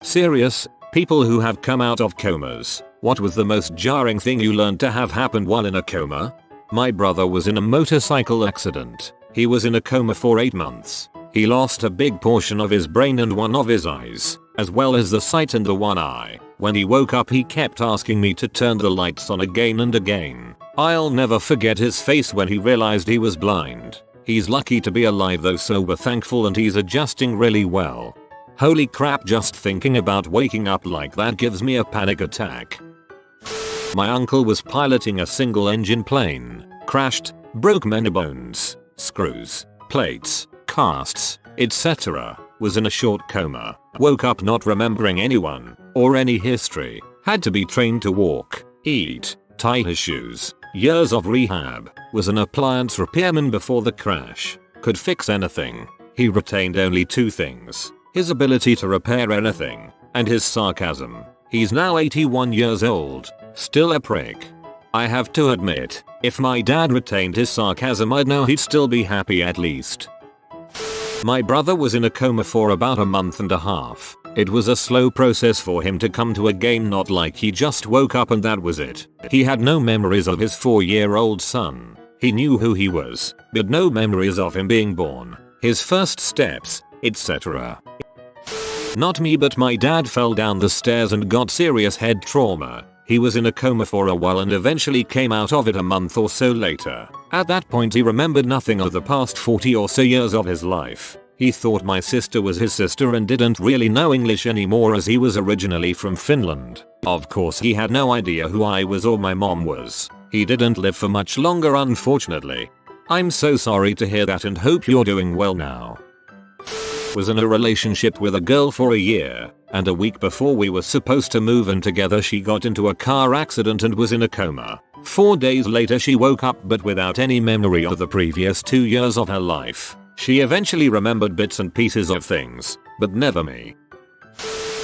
Serious, people who have come out of comas, what was the most jarring thing you learned to have happened while in a coma? My brother was in a motorcycle accident. He was in a coma for 8 months. He lost a big portion of his brain and one of his eyes, as well as the sight in the one eye. When he woke up he kept asking me to turn the lights on again and again. I'll never forget his face when he realized he was blind. He's lucky to be alive though, so we're thankful, and he's adjusting really well. Holy crap, just thinking about waking up like that gives me a panic attack. My uncle was piloting a single engine plane, crashed, broke many bones, screws, plates, casts, etc. Was in a short coma, woke up not remembering anyone or any history, had to be trained to walk, eat, tie his shoes, years of rehab, was an appliance repairman before the crash, could fix anything. He retained only 2 things, his ability to repair anything and his sarcasm. He's now 81 years old, still a prick. I have to admit, if my dad retained his sarcasm I'd know he'd still be happy at least. My brother was in a coma for about a month and a half. It was a slow process for him to come to again, not like he just woke up and that was it. He had no memories of his 4-year-old son. He knew who he was, but no memories of him being born, his first steps, etc. Not me, but my dad fell down the stairs and got serious head trauma. He was in a coma for a while and eventually came out of it a month or so later. At that point he remembered nothing of the past 40 or so years of his life. He thought my sister was his sister and didn't really know English anymore as he was originally from Finland. Of course he had no idea who I was or my mom was. He didn't live for much longer, unfortunately. I'm so sorry to hear that and hope you're doing well now. Was in a relationship with a girl for a year, and a week before we were supposed to move in together she got into a car accident and was in a coma. 4 days later she woke up but without any memory of the previous 2 years of her life. She eventually remembered bits and pieces of things, but never me.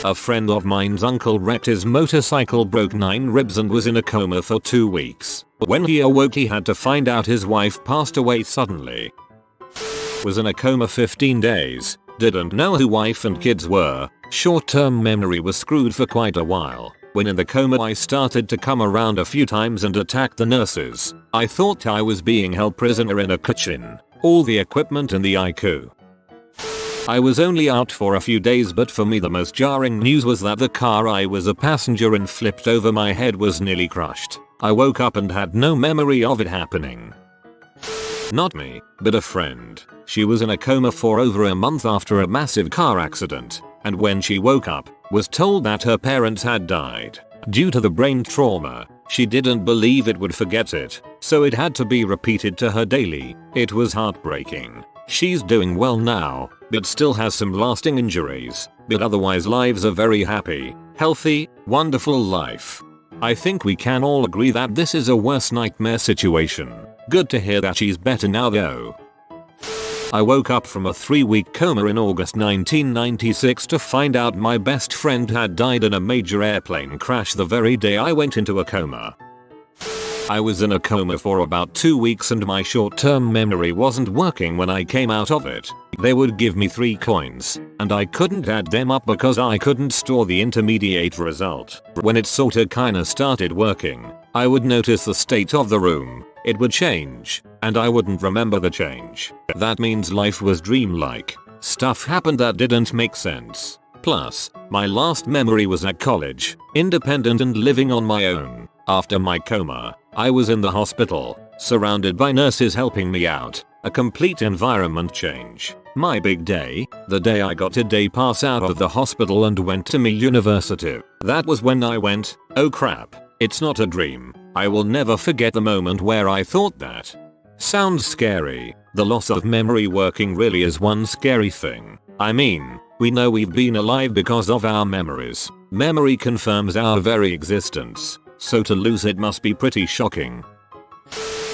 A friend of mine's uncle wrecked his motorcycle, broke 9 ribs and was in a coma for 2 weeks. When he awoke he had to find out his wife passed away suddenly. Was in a coma 15 days. Didn't know who wife and kids were. Short-term memory was screwed for quite a while. When in the coma I started to come around a few times and attack the nurses. I thought I was being held prisoner in a kitchen. All the equipment in the ICU. I was only out for a few days, but for me the most jarring news was that the car I was a passenger in flipped over, my head was nearly crushed. I woke up and had no memory of it happening. Not me, but a friend. She was in a coma for over a month after a massive car accident, and when she woke up, was told that her parents had died. Due to the brain trauma, she didn't believe it would forget it, so it had to be repeated to her daily. It was heartbreaking. She's doing well now, but still has some lasting injuries, but otherwise lives a very happy, healthy, wonderful life. I think we can all agree that this is a worse nightmare situation. Good to hear that she's better now though. I woke up from a 3-week coma in August 1996 to find out my best friend had died in a major airplane crash the very day I went into a coma. I was in a coma for about 2 weeks and my short-term memory wasn't working when I came out of it. They would give me 3 coins, and I couldn't add them up because I couldn't store the intermediate result. When it sorta kinda started working, I would notice the state of the room. It would change, and I wouldn't remember the change. That means life was dreamlike. Stuff happened that didn't make sense. Plus, my last memory was at college, independent and living on my own. After my coma, I was in the hospital, surrounded by nurses helping me out. A complete environment change. My big day, the day I got a day pass out of the hospital and went to my university. That was when I went, oh crap, it's not a dream. I will never forget the moment where I thought that. Sounds scary. The loss of memory working really is one scary thing. I mean, we know we've been alive because of our memories. Memory confirms our very existence. So to lose it must be pretty shocking.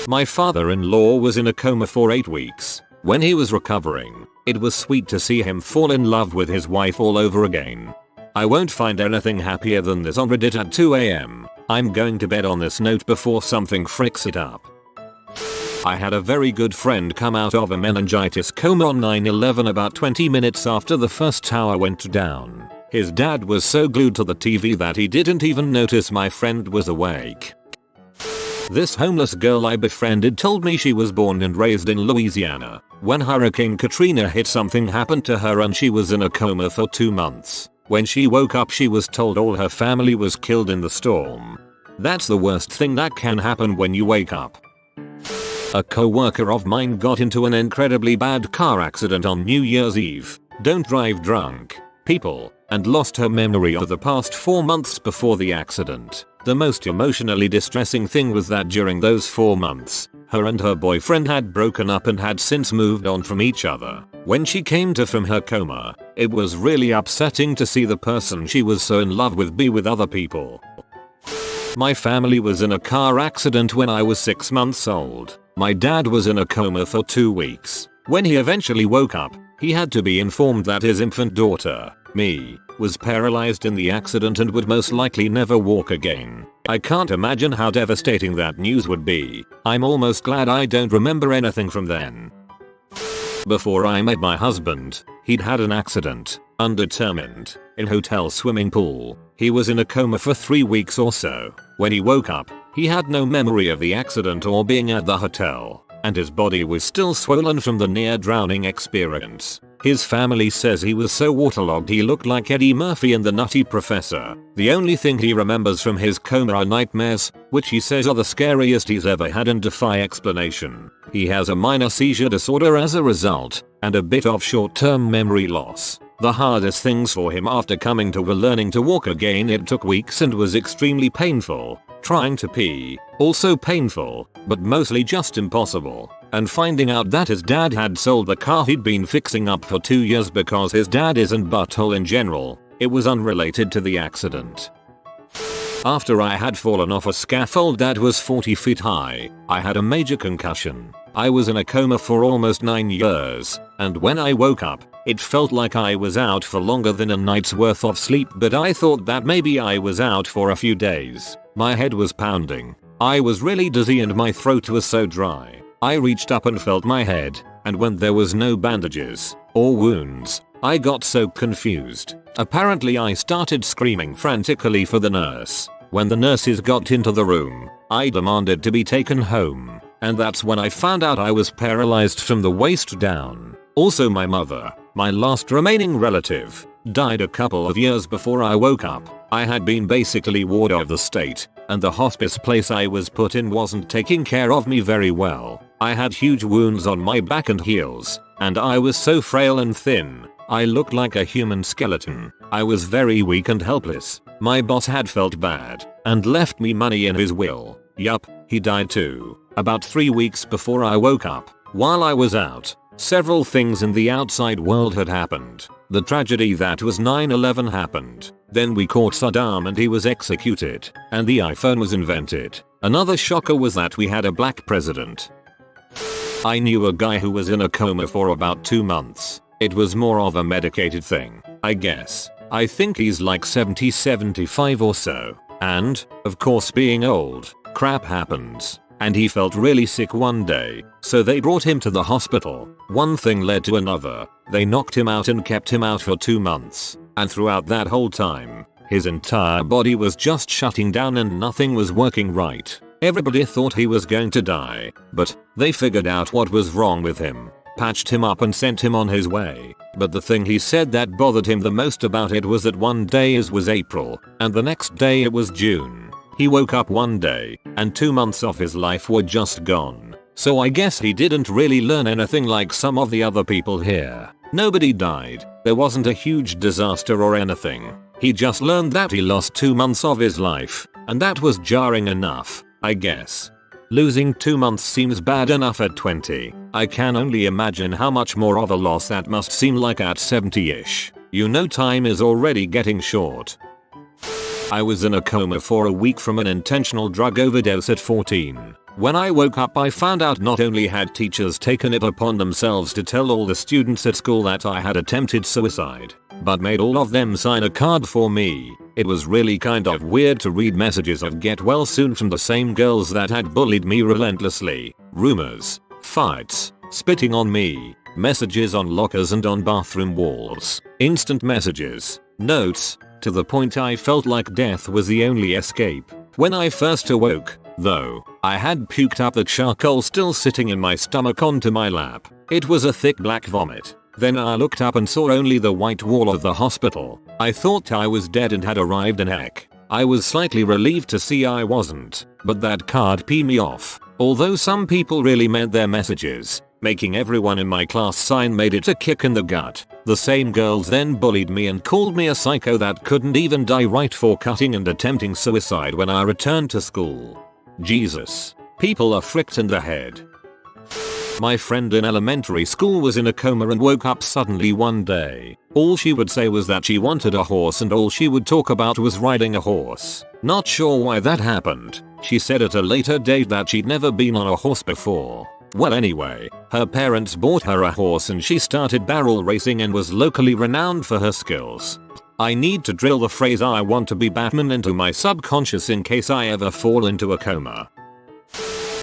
My father-in-law was in a coma for 8 weeks. When he was recovering, it was sweet to see him fall in love with his wife all over again. I won't find anything happier than this on Reddit at 2 AM. I'm going to bed on this note before something fricks it up. I had a very good friend come out of a meningitis coma on 9/11 about 20 minutes after the first tower went down. His dad was so glued to the TV that he didn't even notice my friend was awake. This homeless girl I befriended told me she was born and raised in Louisiana. When Hurricane Katrina hit, something happened to her and she was in a coma for 2 months. When she woke up, she was told all her family was killed in the storm. That's the worst thing that can happen when you wake up. A co-worker of mine got into an incredibly bad car accident on New Year's Eve. Don't drive drunk, people, and lost her memory of the past 4 months before the accident. The most emotionally distressing thing was that during those 4 months, her and her boyfriend had broken up and had since moved on from each other. When she came to from her coma, it was really upsetting to see the person she was so in love with be with other people. My family was in a car accident when I was 6 months old. My dad was in a coma for 2 weeks. When he eventually woke up, he had to be informed that his infant daughter, me, was paralyzed in the accident and would most likely never walk again. I can't imagine how devastating that news would be. I'm almost glad I don't remember anything from then. Before I met my husband, he'd had an accident, undetermined, in hotel swimming pool. He was in a coma for 3 weeks or so. When he woke up, he had no memory of the accident or being at the hotel, and his body was still swollen from the near drowning experience. His family says he was so waterlogged he looked like Eddie Murphy in The Nutty Professor. The only thing he remembers from his coma are nightmares, which he says are the scariest he's ever had and defy explanation. He has a minor seizure disorder as a result, and a bit of short-term memory loss. The hardest things for him after coming to were learning to walk again. It took weeks and was extremely painful. Trying to pee, also painful, but mostly just impossible. And finding out that his dad had sold the car he'd been fixing up for 2 years because his dad isn't butthole in general. It was unrelated to the accident. After I had fallen off a scaffold that was 40 feet high, I had a major concussion. I was in a coma for almost 9 years, and when I woke up, it felt like I was out for longer than a night's worth of sleep, but I thought that maybe I was out for a few days. My head was pounding. I was really dizzy and my throat was so dry. I reached up and felt my head, and when there was no bandages or wounds, I got so confused. Apparently I started screaming frantically for the nurse. When the nurses got into the room, I demanded to be taken home, and that's when I found out I was paralyzed from the waist down. Also, my mother, my last remaining relative, died a couple of years before I woke up. I had been basically ward of the state, and the hospice place I was put in wasn't taking care of me very well. I had huge wounds on my back and heels, and I was so frail and thin, I looked like a human skeleton. I was very weak and helpless. My boss had felt bad, and left me money in his will. Yup, he died too. About 3 weeks before I woke up. While I was out, several things in the outside world had happened. The tragedy that was 9/11 happened. Then we caught Saddam and he was executed, and the iPhone was invented. Another shocker was that we had a black president. I knew a guy who was in a coma for about 2 months. It was more of a medicated thing, I guess. I think he's like 70-75 or so. And, of course, being old, crap happens. And he felt really sick one day, so they brought him to the hospital. One thing led to another. They knocked him out and kept him out for 2 months. And throughout that whole time, his entire body was just shutting down and nothing was working right. Everybody thought he was going to die, but they figured out what was wrong with him, patched him up and sent him on his way. But the thing he said that bothered him the most about it was that one day it was April, and the next day it was June. He woke up one day, and 2 months of his life were just gone. So I guess he didn't really learn anything like some of the other people here. Nobody died, there wasn't a huge disaster or anything. He just learned that he lost 2 months of his life, and that was jarring enough, I guess. Losing 2 months seems bad enough at 20. I can only imagine how much more of a loss that must seem like at 70ish. You know, time is already getting short. I was in a coma for a week from an intentional drug overdose at 14. When I woke up, I found out not only had teachers taken it upon themselves to tell all the students at school that I had attempted suicide, but made all of them sign a card for me. It was really kind of weird to read messages of get well soon from the same girls that had bullied me relentlessly. Rumors, fights, spitting on me, Messages on lockers and on bathroom walls. Instant messages. Notes. To the point I felt like death was the only escape. When I first awoke, though, I had puked up the charcoal still sitting in my stomach onto my lap. It was a thick black vomit. Then I looked up and saw only the white wall of the hospital. I thought I was dead and had arrived in heck. I was slightly relieved to see I wasn't, but that card peed me off. Although some people really meant their messages, making everyone in my class sign made it a kick in the gut. The same girls then bullied me and called me a psycho that couldn't even die right for cutting and attempting suicide when I returned to school. Jesus. People are fricked in the head. My friend in elementary school was in a coma and woke up suddenly one day. All she would say was that she wanted a horse and all she would talk about was riding a horse. Not sure why that happened. She said at a later date that she'd never been on a horse before. Well anyway, her parents bought her a horse and she started barrel racing and was locally renowned for her skills. I need to drill the phrase "I want to be Batman" into my subconscious in case I ever fall into a coma.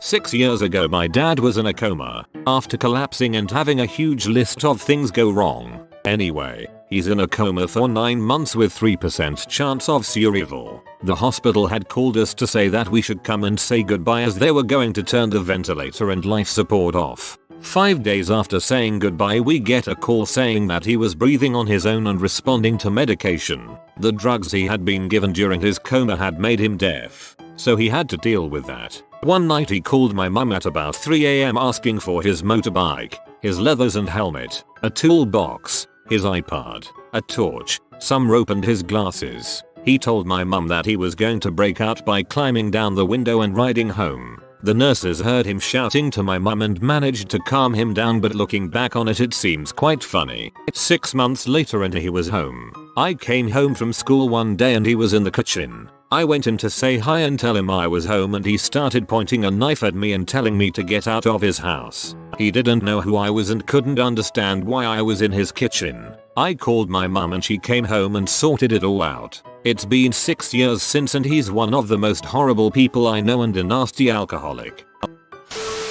6 years ago my dad was in a coma, after collapsing and having a huge list of things go wrong. Anyway, he's in a coma for 9 months with 3% chance of survival. The hospital had called us to say that we should come and say goodbye as they were going to turn the ventilator and life support off. 5 days after saying goodbye we get a call saying that he was breathing on his own and responding to medication. The drugs he had been given during his coma had made him deaf, so he had to deal with that. One night he called my mum at about 3 AM asking for his motorbike, his leathers and helmet, a toolbox, his iPod, a torch, some rope and his glasses. He told my mum that he was going to break out by climbing down the window and riding home. The nurses heard him shouting to my mum and managed to calm him down, but looking back on it seems quite funny. 6 months later and he was home. I came home from school one day and he was in the kitchen. I went in to say hi and tell him I was home and he started pointing a knife at me and telling me to get out of his house. He didn't know who I was and couldn't understand why I was in his kitchen. I called my mum and she came home and sorted it all out. It's been 6 years since and he's one of the most horrible people I know and a nasty alcoholic.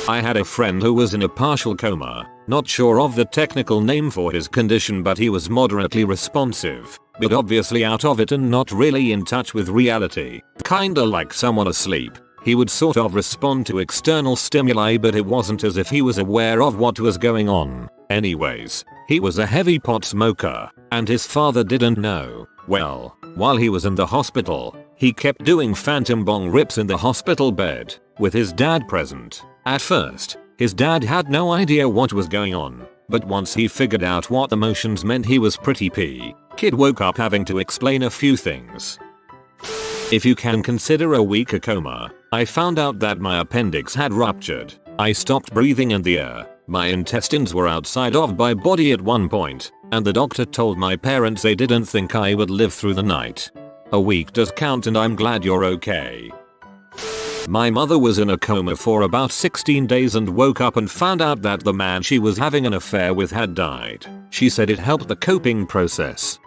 I had a friend who was in a partial coma. Not sure of the technical name for his condition, but he was moderately responsive, but obviously out of it and not really in touch with reality. Kinda like someone asleep. He would sort of respond to external stimuli, but it wasn't as if he was aware of what was going on. Anyways, he was a heavy pot smoker, and his father didn't know. Well, while he was in the hospital, he kept doing phantom bong rips in the hospital bed, with his dad present. At first, his dad had no idea what was going on, but once he figured out what the motions meant he was pretty kid woke up having to explain a few things. If you can consider a week a coma, I found out that my appendix had ruptured. I stopped breathing in the air. My intestines were outside of my body at one point, and the doctor told my parents they didn't think I would live through the night. A week does count and I'm glad you're okay. My mother was in a coma for about 16 days and woke up and found out that the man she was having an affair with had died. She said it helped the coping process.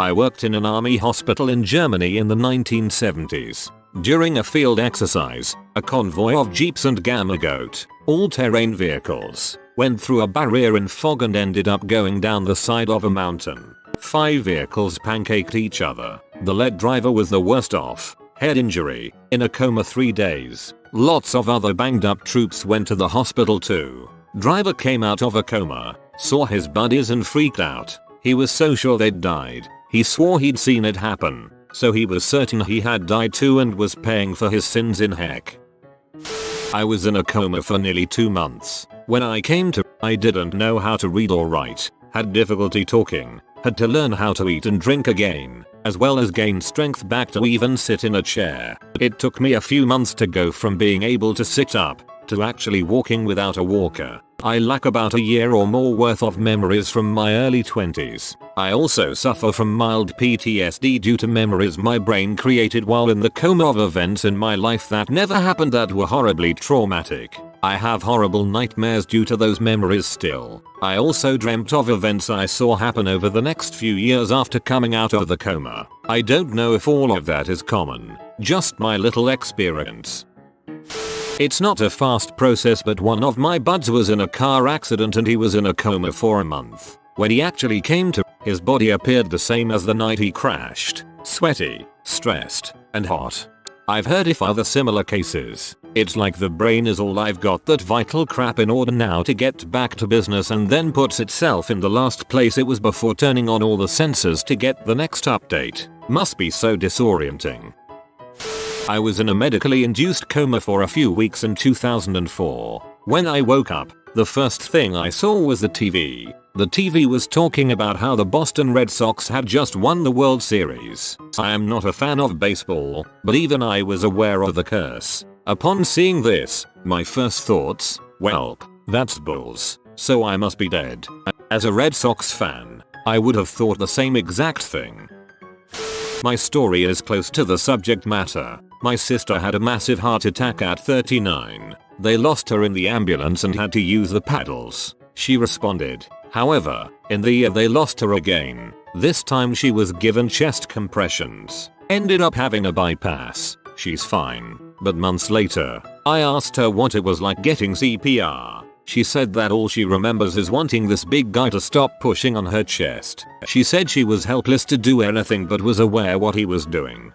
I worked in an army hospital in Germany in the 1970s. During a field exercise, a convoy of jeeps and Gamma Goat, all-terrain vehicles, went through a barrier in fog and ended up going down the side of a mountain. 5 vehicles pancaked each other. The lead driver was the worst off. Head injury, in a coma 3 days. Lots of other banged up troops went to the hospital too. Driver came out of a coma, saw his buddies and freaked out. He was so sure they'd died. He swore he'd seen it happen, so he was certain he had died too and was paying for his sins in heck. I was in a coma for nearly 2 months. When I came to, I didn't know how to read or write, had difficulty talking, had to learn how to eat and drink again, as well as gain strength back to even sit in a chair. It took me a few months to go from being able to sit up to actually walking without a walker. I lack about a year or more worth of memories from my early 20s. I also suffer from mild PTSD due to memories my brain created while in the coma of events in my life that never happened that were horribly traumatic. I have horrible nightmares due to those memories still. I also dreamt of events I saw happen over the next few years after coming out of the coma. I don't know if all of that is common, just my little experience. It's not a fast process, but one of my buds was in a car accident and he was in a coma for a month. When he actually came to, his body appeared the same as the night he crashed. Sweaty, stressed, and hot. I've heard of other similar cases. It's like the brain is all I've got, that vital crap, in order now to get back to business, and then puts itself in the last place it was before turning on all the sensors to get the next update. Must be so disorienting. I was in a medically induced coma for a few weeks in 2004. When I woke up, the first thing I saw was the TV. The TV was talking about how the Boston Red Sox had just won the World Series. I am not a fan of baseball, but even I was aware of the curse. Upon seeing this, my first thoughts, well, that's bulls, so I must be dead. As a Red Sox fan, I would have thought the same exact thing. My story is close to the subject matter. My sister had a massive heart attack at 39. They lost her in the ambulance and had to use the paddles. She responded. However, in the year they lost her again. This time she was given chest compressions. Ended up having a bypass. She's fine. But months later, I asked her what it was like getting CPR. She said that all she remembers is wanting this big guy to stop pushing on her chest. She said she was helpless to do anything but was aware what he was doing.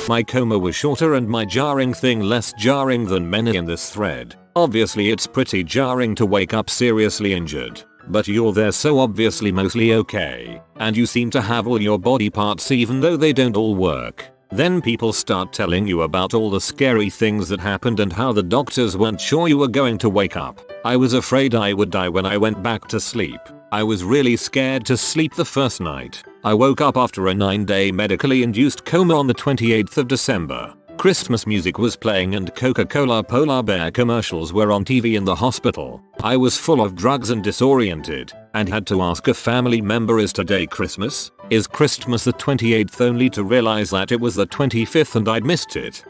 My coma was shorter and my jarring thing less jarring than many in this thread. Obviously it's pretty jarring to wake up seriously injured. But you're there so obviously mostly okay. And you seem to have all your body parts even though they don't all work. Then people start telling you about all the scary things that happened and how the doctors weren't sure you were going to wake up. I was afraid I would die when I went back to sleep. I was really scared to sleep the first night. I woke up after a 9-day medically induced coma on the 28th of December. Christmas music was playing and Coca-Cola Polar Bear commercials were on TV in the hospital. I was full of drugs and disoriented, and had to ask a family member, is today Christmas? Is Christmas the 28th, only to realize that it was the 25th and I'd missed it.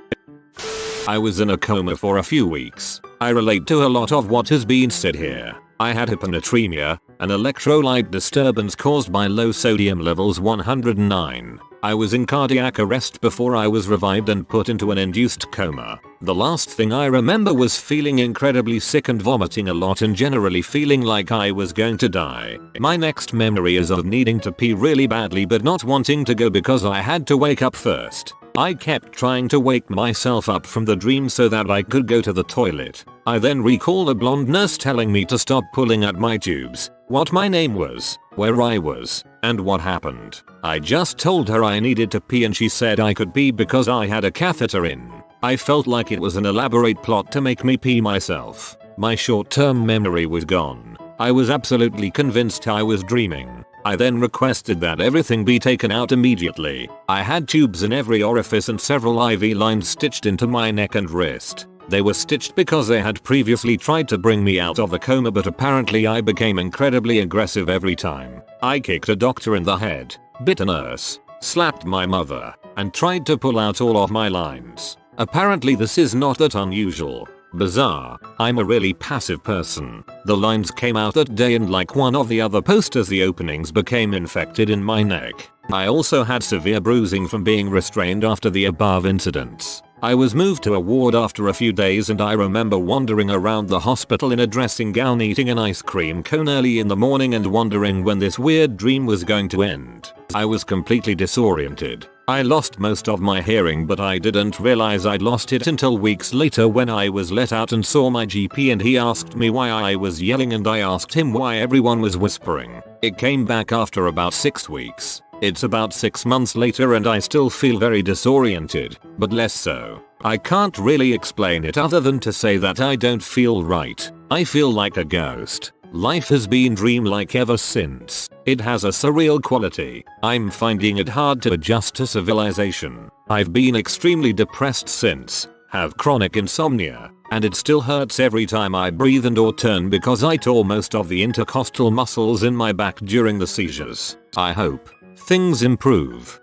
I was in a coma for a few weeks. I relate to a lot of what has been said here. I had hyponatremia, an electrolyte disturbance caused by low sodium levels 109. I was in cardiac arrest before I was revived and put into an induced coma. The last thing I remember was feeling incredibly sick and vomiting a lot and generally feeling like I was going to die. My next memory is of needing to pee really badly but not wanting to go because I had to wake up first. I kept trying to wake myself up from the dream so that I could go to the toilet. I then recall a blonde nurse telling me to stop pulling at my tubes, what my name was, where I was, and what happened. I just told her I needed to pee and she said I could pee because I had a catheter in. I felt like it was an elaborate plot to make me pee myself. My short-term memory was gone. I was absolutely convinced I was dreaming. I then requested that everything be taken out immediately. I had tubes in every orifice and several IV lines stitched into my neck and wrist. They were stitched because they had previously tried to bring me out of the coma, but apparently I became incredibly aggressive every time. I kicked a doctor in the head, bit a nurse, slapped my mother, and tried to pull out all of my lines. Apparently this is not that unusual. Bizarre. I'm a really passive person. The lines came out that day and like one of the other posters, the openings became infected in my neck. I also had severe bruising from being restrained after the above incidents. I was moved to a ward after a few days and I remember wandering around the hospital in a dressing gown eating an ice cream cone early in the morning and wondering when this weird dream was going to end. I was completely disoriented. I lost most of my hearing, but I didn't realize I'd lost it until weeks later when I was let out and saw my GP and he asked me why I was yelling and I asked him why everyone was whispering. It came back after about 6 weeks. It's about 6 months later and I still feel very disoriented, but less so. I can't really explain it other than to say that I don't feel right. I feel like a ghost. Life has been dreamlike ever since. It has a surreal quality. I'm finding it hard to adjust to civilization. I've been extremely depressed since, have chronic insomnia, and it still hurts every time I breathe and or turn because I tore most of the intercostal muscles in my back during the seizures. I hope things improve.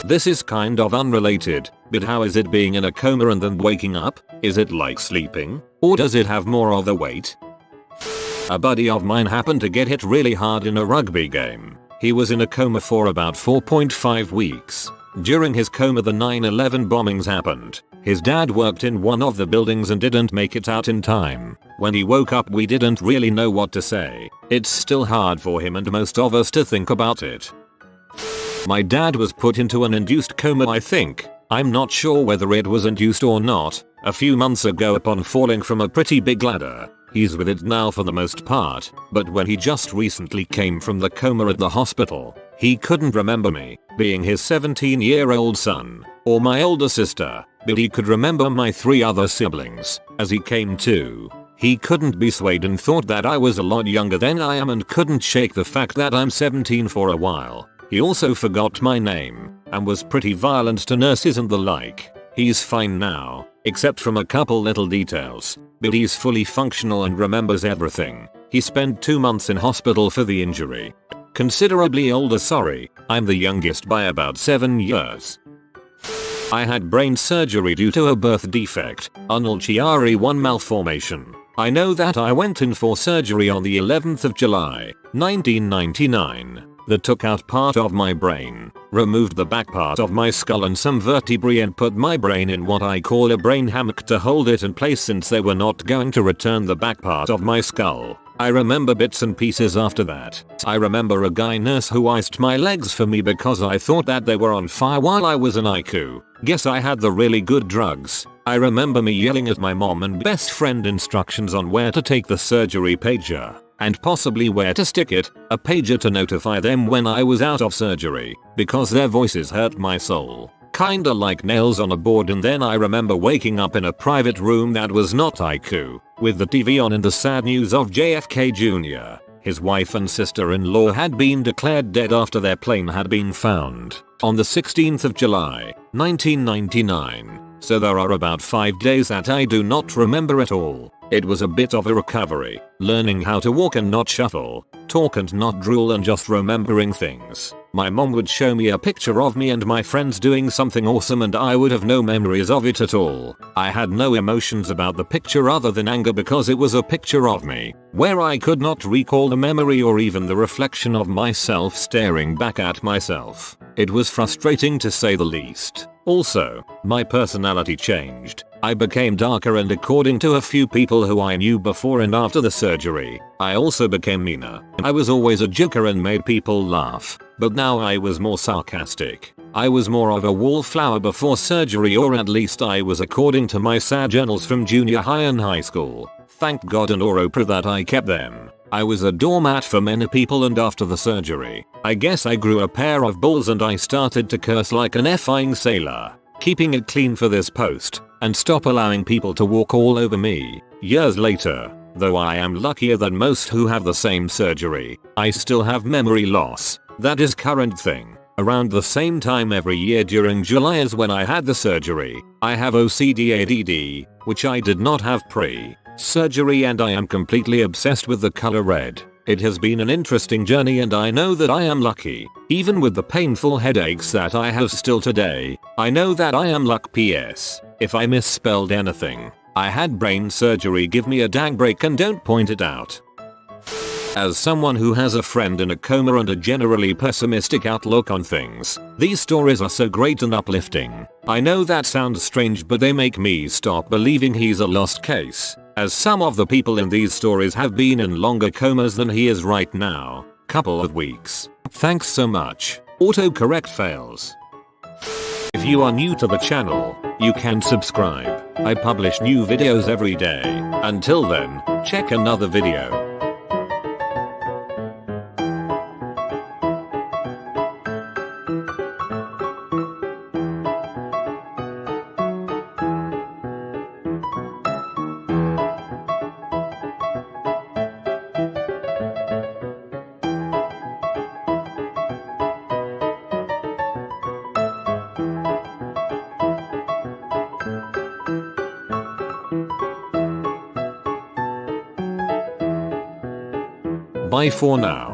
This is kind of unrelated, but how is it being in a coma and then waking up? Is it like sleeping? Or does it have more of a weight? A buddy of mine happened to get hit really hard in a rugby game. He was in a coma for about 4.5 weeks. During his coma the 9/11 bombings happened. His dad worked in one of the buildings and didn't make it out in time. When he woke up we didn't really know what to say. It's still hard for him and most of us to think about it. My dad was put into an induced coma I think. I'm not sure whether it was induced or not. A few months ago upon falling from a pretty big ladder. He's with it now for the most part, but when he just recently came from the coma at the hospital, he couldn't remember me, being his 17-year-old son, or my older sister, but he could remember my 3 other siblings. As he came to, he couldn't be swayed and thought that I was a lot younger than I am and couldn't shake the fact that I'm 17 for a while. He also forgot my name, and was pretty violent to nurses and the like. He's fine now, except from a couple little details, but he's fully functional and remembers everything. He spent 2 months in hospital for the injury. Considerably older sorry, I'm the youngest by about 7 years. I had brain surgery due to a birth defect, Arnold Chiari 1 malformation. I know that I went in for surgery on the 11th of July, 1999. That took out part of my brain, removed the back part of my skull and some vertebrae and put my brain in what I call a brain hammock to hold it in place since they were not going to return the back part of my skull. I remember bits and pieces after that. I remember a guy nurse who iced my legs for me because I thought that they were on fire while I was in ICU. Guess I had the really good drugs. I remember me yelling at my mom and best friend instructions on where to take the surgery pager. And possibly where to stick it, a pager to notify them when I was out of surgery, because their voices hurt my soul. Kinda like nails on a board. And then I remember waking up in a private room that was not ICU, with the TV on and the sad news of JFK Jr. His wife and sister-in-law had been declared dead after their plane had been found, on the 16th of July, 1999. So there are about 5 days that I do not remember at all. It was a bit of a recovery, learning how to walk and not shuffle, talk and not drool and just remembering things. My mom would show me a picture of me and my friends doing something awesome and I would have no memories of it at all. I had no emotions about the picture other than anger because it was a picture of me, where I could not recall the memory or even the reflection of myself staring back at myself. It was frustrating to say the least. Also, my personality changed. I became darker and according to a few people who I knew before and after the surgery, I also became meaner. I was always a joker and made people laugh, but now I was more sarcastic. I was more of a wallflower before surgery, or at least I was according to my sad journals from junior high and high school. Thank God and or Oprah that I kept them. I was a doormat for many people and after the surgery, I guess I grew a pair of balls and I started to curse like an effing sailor. Keeping it clean for this post, and stop allowing people to walk all over me. Years later, though I am luckier than most who have the same surgery, I still have memory loss. That is current thing. Around the same time every year during July as when I had the surgery, I have OCD ADD, which I did not have pre-surgery, and I am completely obsessed with the color red. It has been an interesting journey and I know that I am lucky. Even with the painful headaches that I have still today, I know that I am luck. PS. If I misspelled anything, I had brain surgery. Give me a dang break and don't point it out. As someone who has a friend in a coma and a generally pessimistic outlook on things, these stories are so great and uplifting. I know that sounds strange, but they make me stop believing he's a lost case, as some of the people in these stories have been in longer comas than he is right now. Couple of weeks. Thanks so much. Autocorrect fails. If you are new to the channel, you can subscribe. I publish new videos every day. Until then, check another video. Bye for now.